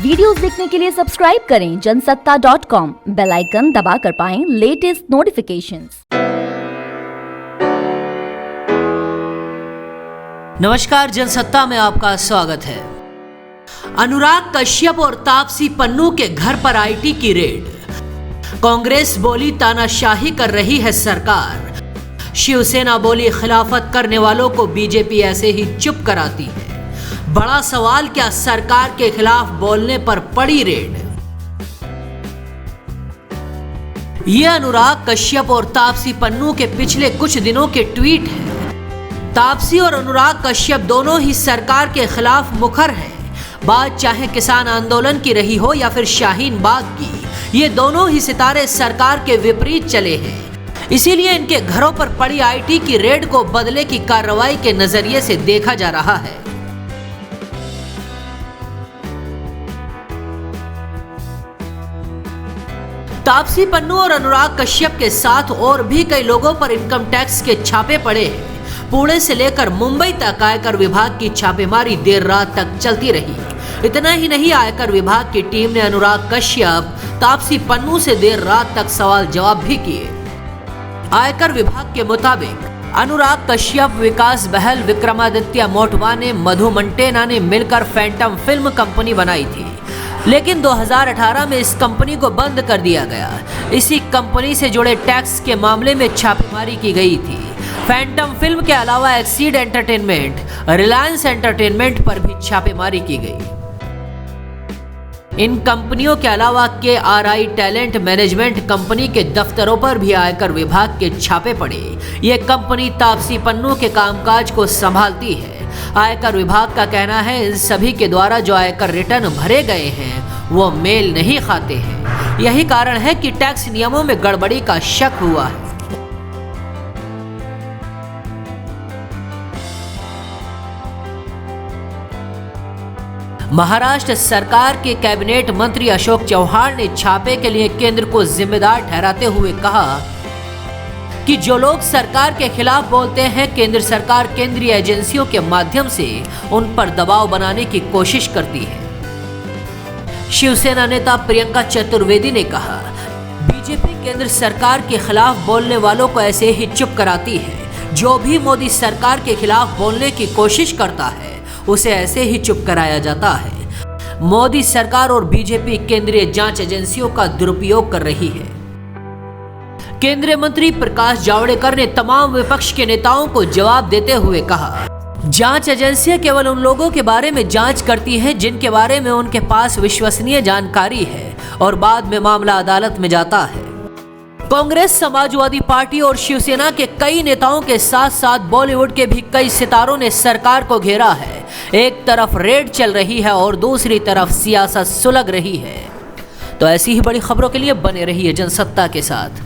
Videos देखने के लिए सब्सक्राइब करें जनसत्ता.com, बेल आइकन दबाकर पाएं लेटेस्ट नोटिफिकेशंस। नमस्कार, जनसत्ता में आपका स्वागत है। अनुराग कश्यप और तापसी पन्नू के घर पर आईटी की रेड। कांग्रेस बोली तानाशाही कर रही है सरकार। शिवसेना बोली खिलाफत करने वालों को बीजेपी ऐसे ही चुप कराती है। बड़ा सवाल, क्या सरकार के खिलाफ बोलने पर पड़ी रेड? ये अनुराग कश्यप और तापसी पन्नू के पिछले कुछ दिनों के ट्वीट हैं। तापसी और अनुराग कश्यप दोनों ही सरकार के खिलाफ मुखर हैं। बात चाहे किसान आंदोलन की रही हो या फिर शाहीन बाग की, ये दोनों ही सितारे सरकार के विपरीत चले हैं। इसीलिए इनके घरों पर पड़ी आईटी की रेड को बदले की कार्रवाई के नजरिए से देखा जा रहा है। तापसी पन्नू और अनुराग कश्यप के साथ और भी कई लोगों पर इनकम टैक्स के छापे पड़े हैं। पुणे से लेकर मुंबई तक आयकर विभाग की छापेमारी देर रात तक चलती रही। इतना ही नहीं, आयकर विभाग की टीम ने अनुराग कश्यप, तापसी पन्नू से देर रात तक सवाल जवाब भी किए। आयकर विभाग के मुताबिक अनुराग कश्यप, विकास बहल, विक्रमादित्य मोटवाने, मधु मंटेना ने मिलकर फैंटम फिल्म कंपनी बनाई थी, लेकिन 2018 में इस कंपनी को बंद कर दिया गया। इसी कंपनी से जुड़े टैक्स के मामले में छापेमारी की गई थी। फैंटम फिल्म के अलावा एक्सीड एंटरटेनमेंट, रिलायंस एंटरटेनमेंट पर भी छापेमारी की गई। इन कंपनियों के अलावा KRI टैलेंट मैनेजमेंट कंपनी के दफ्तरों पर भी आयकर विभाग के छापे पड़े। ये कंपनी तापसी पन्नू के कामकाज को संभालती है। आयकर विभाग का कहना है, इन सभी के द्वारा जो आयकर रिटर्न भरे गए हैं वो मेल नहीं खाते हैं। यही कारण है कि टैक्स नियमों में गड़बड़ी का शक हुआ है। महाराष्ट्र सरकार के कैबिनेट मंत्री अशोक चौहान ने छापे के लिए केंद्र को जिम्मेदार ठहराते हुए कहा कि जो लोग सरकार के खिलाफ बोलते हैं, केंद्र सरकार केंद्रीय एजेंसियों के माध्यम से उन पर दबाव बनाने की कोशिश करती है। शिवसेना नेता प्रियंका चतुर्वेदी ने कहा, बीजेपी केंद्र सरकार के खिलाफ बोलने वालों को ऐसे ही चुप कराती है। जो भी मोदी सरकार के खिलाफ बोलने की कोशिश करता है उसे ऐसे ही चुप कराया जाता है। मोदी सरकार और बीजेपी केंद्रीय जांच एजेंसियों का दुरुपयोग कर रही है। केंद्रीय मंत्री प्रकाश जावड़ेकर ने तमाम विपक्ष के नेताओं को जवाब देते हुए कहा, जांच एजेंसियां केवल उन लोगों के बारे में जांच करती हैं जिनके बारे में उनके पास विश्वसनीय जानकारी है और बाद में मामला अदालत में जाता है। कांग्रेस, समाजवादी पार्टी और शिवसेना के कई नेताओं के साथ साथ बॉलीवुड के भी कई सितारों ने सरकार को घेरा है। एक तरफ रेड चल रही है और दूसरी तरफ सियासत सुलग रही है। तो ऐसी ही बड़ी खबरों के लिए बने रहिए जनसत्ता के साथ।